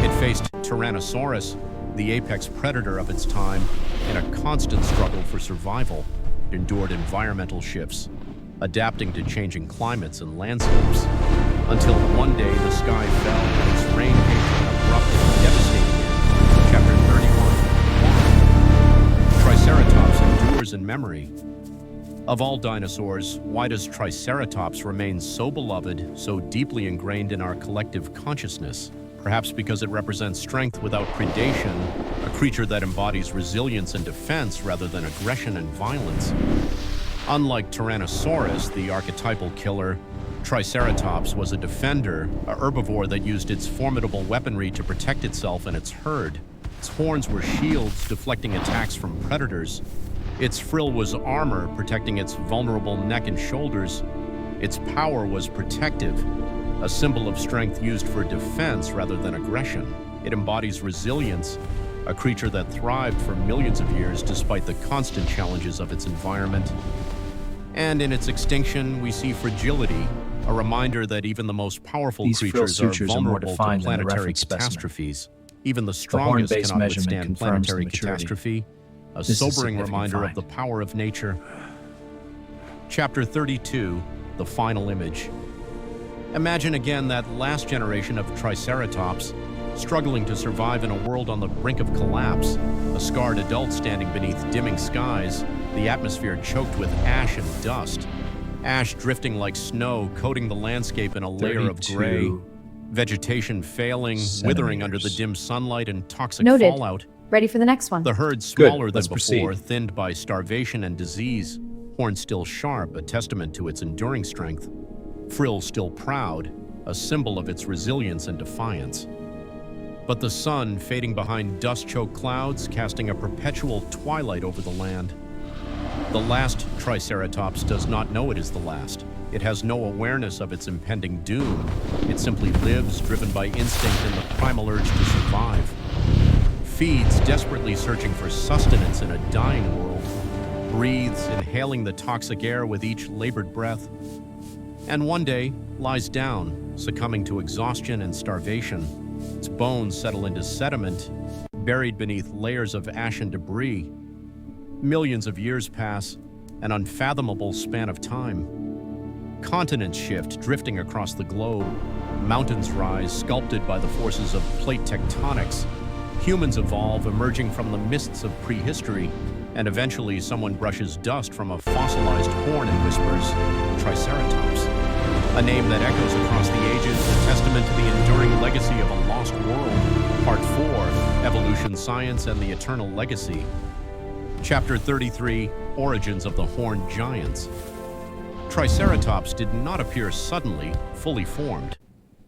It faced Tyrannosaurus, the apex predator of its time, in a constant struggle for survival. It endured environmental shifts, adapting to changing climates and landscapes, until one day the sky fell and its rain came to an abrupt and devastating end. Chapter 31. Triceratops endures in memory. Of all dinosaurs, why does Triceratops remain so beloved, so deeply ingrained in our collective consciousness? Perhaps because it represents strength without predation, a creature that embodies resilience and defense rather than aggression and violence. Unlike Tyrannosaurus, the archetypal killer, Triceratops was a defender, a herbivore that used its formidable weaponry to protect itself and its herd. Its horns were shields, deflecting attacks from predators. Its frill was armor, protecting its vulnerable neck and shoulders. Its power was protective, a symbol of strength used for defense rather than aggression. It embodies resilience, a creature that thrived for millions of years despite the constant challenges of its environment. And in its extinction, we see fragility, a reminder that even the most powerful These frill creatures are sutures are more vulnerable to defined than the planetary reference specimen. catastrophes. Even the strongest horn-based cannot measurement withstand confirms planetary the maturity. catastrophe, a This is a sobering significant reminder of find. the power of nature. Chapter 32, The Final Image. Imagine again that last generation of Triceratops, struggling to survive in a world on the brink of collapse, a scarred adult standing beneath dimming skies, the atmosphere choked with ash and dust. Ash drifting like snow, coating the landscape in a layer of gray. 32 Vegetation failing, withering under the dim sunlight and toxic Noted. fallout. Ready for the next one. The herd Good, smaller than let's before, proceed. thinned by starvation and disease. Horn still sharp, a testament to its enduring strength. Frill still proud, a symbol of its resilience and defiance. But the sun, fading behind dust-choked clouds, casting a perpetual twilight over the land. The last Triceratops does not know it is the last. It has no awareness of its impending doom. It simply lives, driven by instinct and the primal urge to survive. Feeds, desperately searching for sustenance in a dying world. Breathes, inhaling the toxic air with each labored breath. and one day lies down, succumbing to exhaustion and starvation. Its bones settle into sediment, buried beneath layers of ash and debris. Millions of years pass, an unfathomable span of time. Continents shift, drifting across the globe. Mountains rise, sculpted by the forces of plate tectonics. Humans evolve, emerging from the mists of prehistory, and eventually someone brushes dust from a fossilized horn and whispers, Triceratops. A name that echoes across the ages, a testament to the enduring legacy of a lost world. Part 4, Evolution, Science, and the Eternal Legacy. Chapter 33, Origins of the Horned Giants. Triceratops did not appear suddenly, fully formed.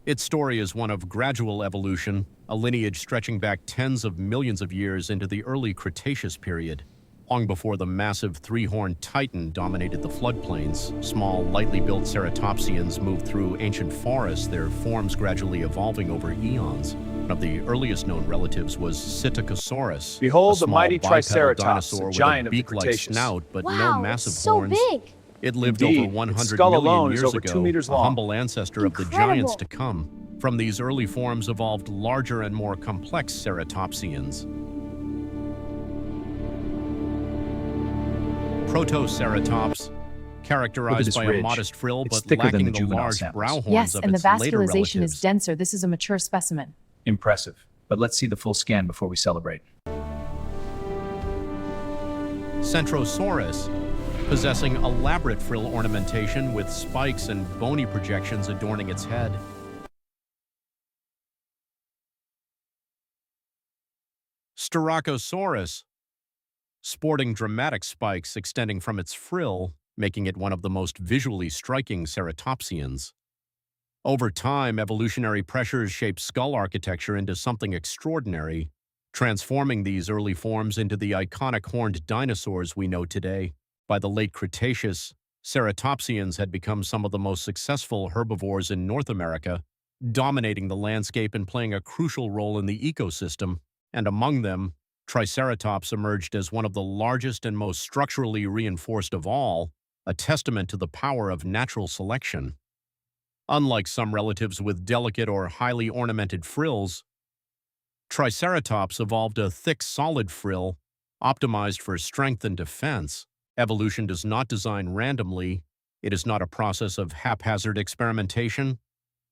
Its story is one of gradual evolution, a lineage stretching back tens of millions of years into the early Cretaceous period. Long before the massive three-horned titan dominated the floodplains, small, lightly built ceratopsians moved through ancient forests, their forms gradually evolving over eons. One of the earliest known relatives was Psittacosaurus. Behold a the small mighty bipedal Triceratops, dinosaur a giant with a of the beak-like Cretaceous. snout, but Wow, no massive it's so horns. big. It lived Indeed, over 100 its skull million alone is years over ago, 2 meters a long. humble ancestor of the Incredible. giants to come. From these early forms evolved larger and more complex ceratopsians. Protoceratops, characterized by a ridge. modest frill It's but thicker than lacking the the juvenile large samples. brow horns Yes, of and the its later vascularization is relatives. denser. This is a mature specimen. Impressive. But let's see the full scan before we celebrate. Centrosaurus, possessing elaborate frill ornamentation with spikes and bony projections adorning its head. Styracosaurus, sporting dramatic spikes extending from its frill, making it one of the most visually striking ceratopsians. Over time, evolutionary pressures shaped skull architecture into something extraordinary, transforming these early forms into the iconic horned dinosaurs we know today. By the late Cretaceous, ceratopsians had become some of the most successful herbivores in North America, dominating the landscape and playing a crucial role in the ecosystem. And among them, Triceratops emerged as one of the largest and most structurally reinforced of all, a testament to the power of natural selection. Unlike some relatives with delicate or highly ornamented frills, Triceratops evolved a thick, solid frill, optimized for strength and defense. Evolution does not design randomly. It is not a process of haphazard experimentation.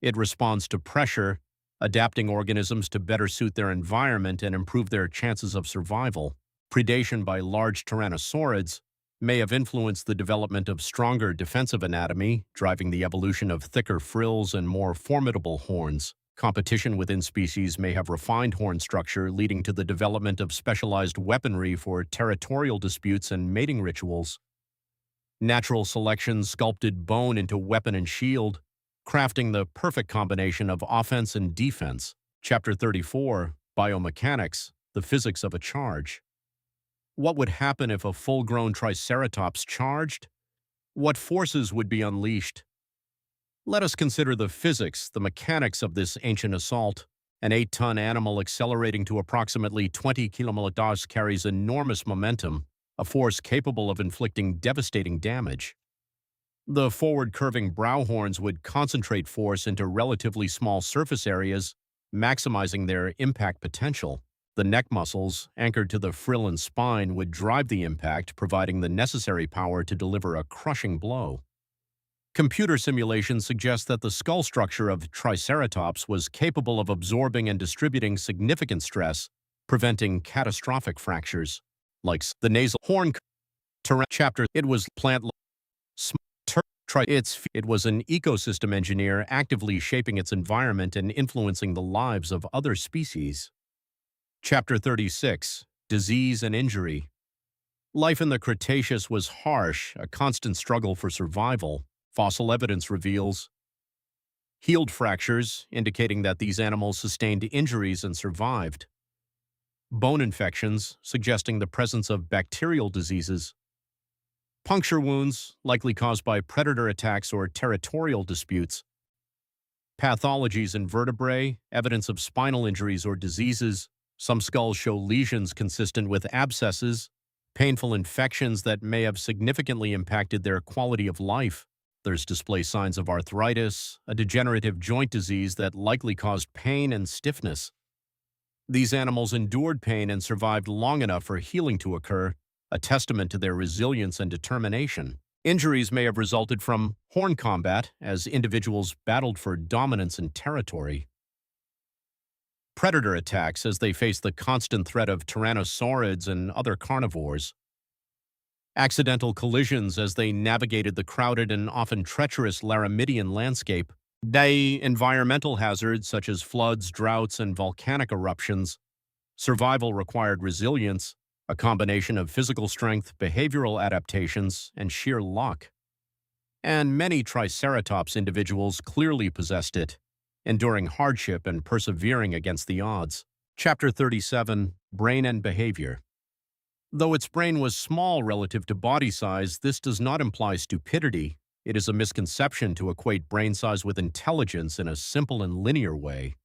It responds to pressure, adapting organisms to better suit their environment and improve their chances of survival. Predation by large tyrannosaurids may have influenced the development of stronger defensive anatomy, driving the evolution of thicker frills and more formidable horns. Competition within species may have refined horn structure, leading to the development of specialized weaponry for territorial disputes and mating rituals. Natural selection sculpted bone into weapon and shield, crafting the perfect combination of offense and defense. Chapter 34, Biomechanics, the Physics of a Charge. What would happen if a full-grown Triceratops charged? What forces would be unleashed? Let us consider the physics, the mechanics of this ancient assault. An 8-ton animal accelerating to approximately 20 km/h carries enormous momentum, a force capable of inflicting devastating damage. The forward-curving brow horns would concentrate force into relatively small surface areas, maximizing their impact potential. The neck muscles, anchored to the frill and spine, would drive the impact, providing the necessary power to deliver a crushing blow. Computer simulations suggest that the skull structure of Triceratops was capable of absorbing and distributing significant stress, preventing catastrophic fractures. Like the nasal horn chapter, it was plant. It was an ecosystem engineer actively shaping its environment and influencing the lives of other species. Chapter 36, Disease and Injury. Life in the Cretaceous was harsh, a constant struggle for survival. Fossil evidence reveals healed fractures, indicating that these animals sustained injuries and survived. Bone infections, suggesting the presence of bacterial diseases. Puncture wounds, likely caused by predator attacks or territorial disputes. Pathologies in vertebrae, evidence of spinal injuries or diseases. Some skulls show lesions consistent with abscesses, painful infections that may have significantly impacted their quality of life. Others display signs of arthritis, a degenerative joint disease that likely caused pain and stiffness. These animals endured pain and survived long enough for healing to occur, a testament to their resilience and determination. Injuries may have resulted from horn combat, as individuals battled for dominance and territory. Predator attacks, as they faced the constant threat of tyrannosaurids and other carnivores. Accidental collisions as they navigated the crowded and often treacherous Laramidian landscape. Environmental hazards such as floods, droughts, and volcanic eruptions. Survival required resilience, a combination of physical strength, behavioral adaptations, and sheer luck. And many Triceratops individuals clearly possessed it, enduring hardship and persevering against the odds. Chapter 37, Brain and Behavior. Though its brain was small relative to body size, this does not imply stupidity. It is a misconception to equate brain size with intelligence in a simple and linear way.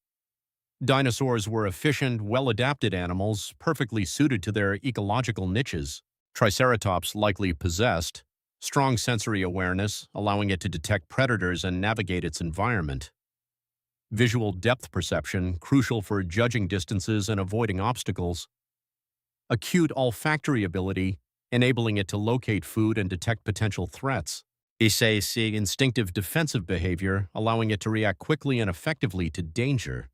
Dinosaurs were efficient, well-adapted animals, perfectly suited to their ecological niches. Triceratops likely possessed strong sensory awareness, allowing it to detect predators and navigate its environment. Visual depth perception, crucial for judging distances and avoiding obstacles. Acute olfactory ability, enabling it to locate food and detect potential threats. Instinctive defensive behavior, allowing it to react quickly and effectively to danger.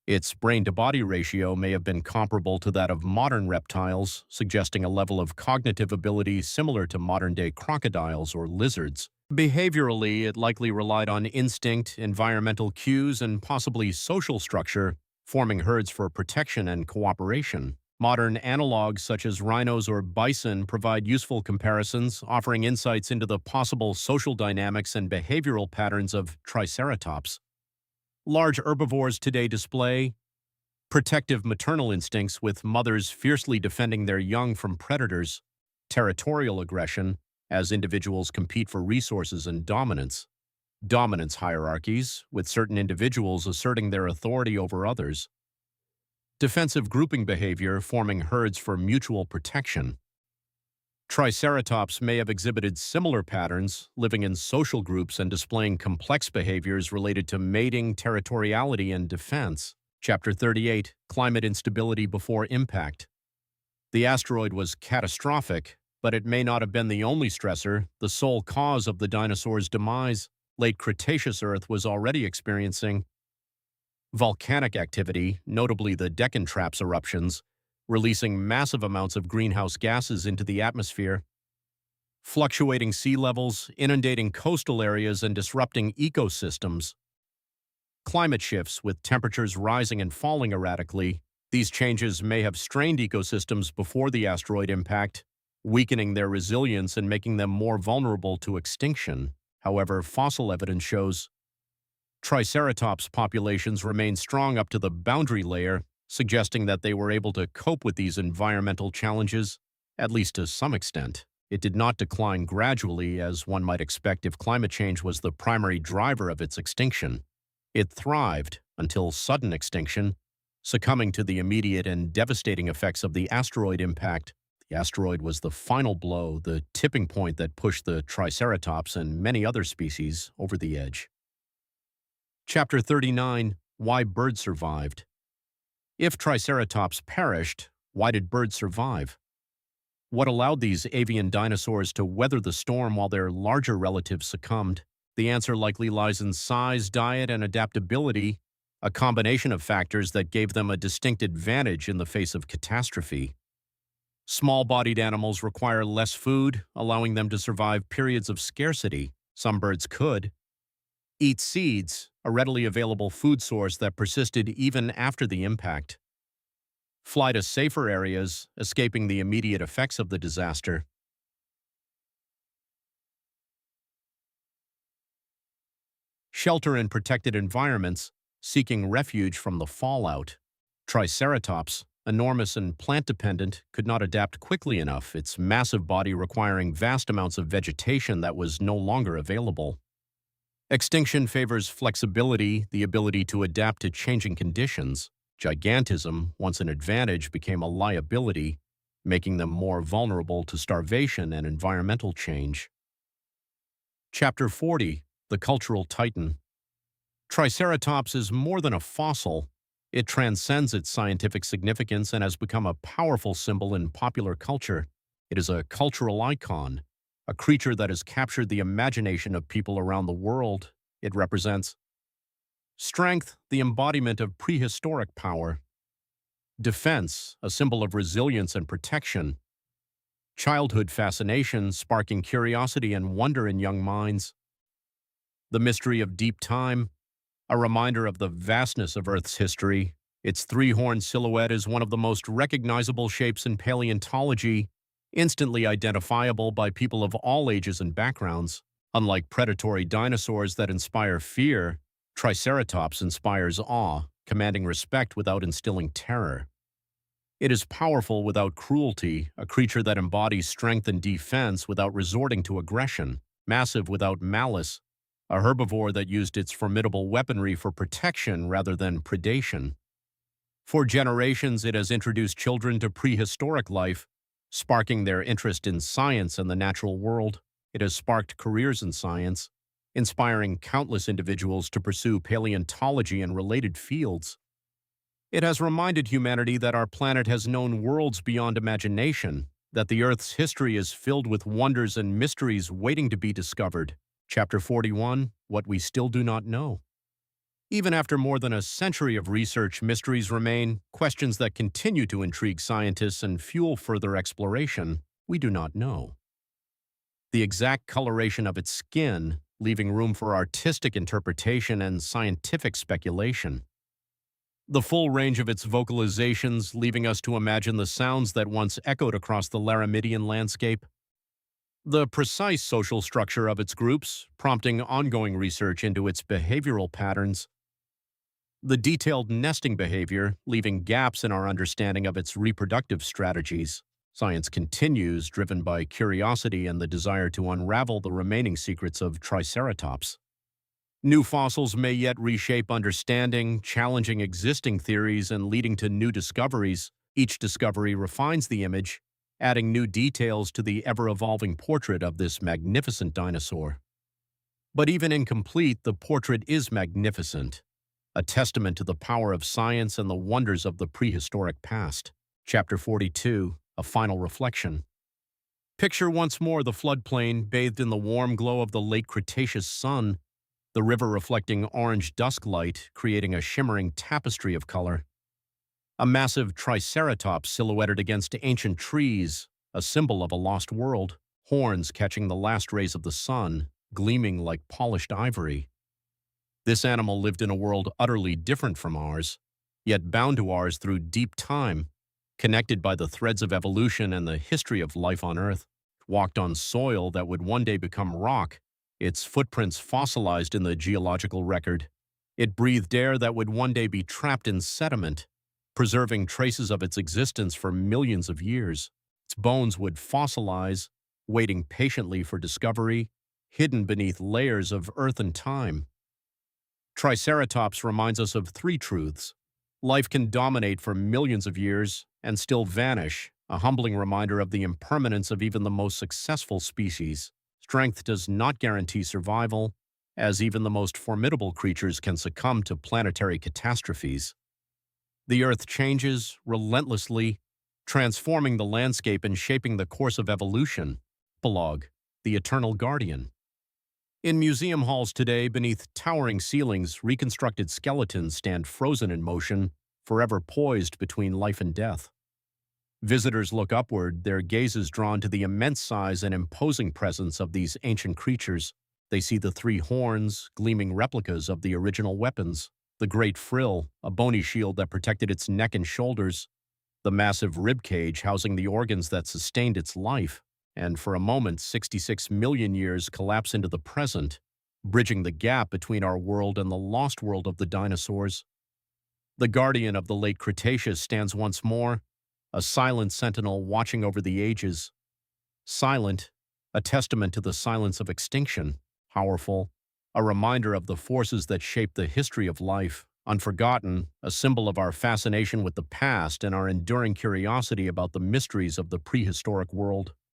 Its brain-to-body ratio may have been comparable to that of modern reptiles, suggesting a level of cognitive ability similar to modern-day crocodiles or lizards. Behaviorally, it likely relied on instinct, environmental cues, and possibly social structure, forming herds for protection and cooperation. Modern analogs such as rhinos or bison provide useful comparisons, offering insights into the possible social dynamics and behavioral patterns of Triceratops. Large herbivores today display protective maternal instincts, with mothers fiercely defending their young from predators, territorial aggression, as individuals compete for resources and dominance hierarchies, with certain individuals asserting their authority over others. Defensive grouping behavior, forming herds for mutual protection. Triceratops may have exhibited similar patterns, living in social groups and displaying complex behaviors related to mating, territoriality, and defense. Chapter 38, Climate Instability Before Impact. The asteroid was catastrophic, but it may not have been the only stressor, the sole cause of the dinosaur's demise. Late Cretaceous Earth was already experiencing volcanic activity, notably the Deccan Traps eruptions, releasing massive amounts of greenhouse gases into the atmosphere. Fluctuating sea levels, inundating coastal areas, and disrupting ecosystems. Climate shifts, with temperatures rising and falling erratically. These changes may have strained ecosystems before the asteroid impact, weakening their resilience and making them more vulnerable to extinction. However, fossil evidence shows Triceratops populations remain strong up to the boundary layer, suggesting that they were able to cope with these environmental challenges, at least to some extent. It did not decline gradually, as one might expect if climate change was the primary driver of its extinction. It thrived until sudden extinction, succumbing to the immediate and devastating effects of the asteroid impact. The asteroid was the final blow, the tipping point that pushed the Triceratops and many other species over the edge. Chapter 39, Why Birds Survived. If Triceratops perished, why did birds survive? What allowed these avian dinosaurs to weather the storm while their larger relatives succumbed? The answer likely lies in size, diet, and adaptability, a combination of factors that gave them a distinct advantage in the face of catastrophe. Small-bodied animals require less food, allowing them to survive periods of scarcity. Some birds could eat seeds, a readily available food source that persisted even after the impact. Fly to safer areas, escaping the immediate effects of the disaster. Shelter in protected environments, seeking refuge from the fallout. Triceratops, enormous and plant-dependent, could not adapt quickly enough, its massive body requiring vast amounts of vegetation that was no longer available. Extinction favors flexibility, the ability to adapt to changing conditions. Gigantism, once an advantage, became a liability, making them more vulnerable to starvation and environmental change. Chapter 40, The Cultural Titan. Triceratops is more than a fossil. It transcends its scientific significance and has become a powerful symbol in popular culture. It is a cultural icon, a creature that has captured the imagination of people around the world. It represents strength, the embodiment of prehistoric power; defense, a symbol of resilience and protection; childhood fascination, sparking curiosity and wonder in young minds; the mystery of deep time, a reminder of the vastness of Earth's history. Its three-horned silhouette is one of the most recognizable shapes in paleontology, instantly identifiable by people of all ages and backgrounds. Unlike predatory dinosaurs that inspire fear, Triceratops inspires awe, commanding respect without instilling terror. It is powerful without cruelty, a creature that embodies strength and defense without resorting to aggression, massive without malice, a herbivore that used its formidable weaponry for protection rather than predation. For generations, it has introduced children to prehistoric life, sparking their interest in science and the natural world. It has sparked careers in science, inspiring countless individuals to pursue paleontology and related fields. It has reminded humanity that our planet has known worlds beyond imagination, that the Earth's history is filled with wonders and mysteries waiting to be discovered. Chapter 41, What We Still Do Not Know. Even after more than a century of research, mysteries remain, questions that continue to intrigue scientists and fuel further exploration. We do not know the exact coloration of its skin, leaving room for artistic interpretation and scientific speculation; the full range of its vocalizations, leaving us to imagine the sounds that once echoed across the Laramidian landscape; the precise social structure of its groups, prompting ongoing research into its behavioral patterns; the detailed nesting behavior, leaving gaps in our understanding of its reproductive strategies. Science continues, driven by curiosity and the desire to unravel the remaining secrets of Triceratops. New fossils may yet reshape understanding, challenging existing theories and leading to new discoveries. Each discovery refines the image, adding new details to the ever-evolving portrait of this magnificent dinosaur. But even incomplete, the portrait is magnificent, a testament to the power of science and the wonders of the prehistoric past. Chapter 42, A Final Reflection. Picture once more the floodplain bathed in the warm glow of the late Cretaceous sun, the river reflecting orange dusk light, creating a shimmering tapestry of color. A massive Triceratops silhouetted against ancient trees, a symbol of a lost world, horns catching the last rays of the sun, gleaming like polished ivory. This animal lived in a world utterly different from ours, yet bound to ours through deep time, connected by the threads of evolution and the history of life on Earth. Walked on soil that would one day become rock, its footprints fossilized in the geological record. It breathed air that would one day be trapped in sediment, preserving traces of its existence for millions of years. Its bones would fossilize, waiting patiently for discovery, hidden beneath layers of earth and time. Triceratops reminds us of three truths. Life can dominate for millions of years and still vanish, a humbling reminder of the impermanence of even the most successful species. Strength does not guarantee survival, as even the most formidable creatures can succumb to planetary catastrophes. The Earth changes relentlessly, transforming the landscape and shaping the course of evolution. Epilogue, The Eternal Guardian. In museum halls today, beneath towering ceilings, reconstructed skeletons stand frozen in motion, forever poised between life and death. Visitors look upward, their gazes drawn to the immense size and imposing presence of these ancient creatures. They see the three horns, gleaming replicas of the original weapons, the great frill, a bony shield that protected its neck and shoulders, the massive rib cage housing the organs that sustained its life, and for a moment 66 million years collapse into the present, bridging the gap between our world and the lost world of the dinosaurs. The guardian of the late Cretaceous stands once more, a silent sentinel watching over the ages. Silent, a testament to the silence of extinction; powerful, a reminder of the forces that shape the history of life; unforgotten, a symbol of our fascination with the past and our enduring curiosity about the mysteries of the prehistoric world.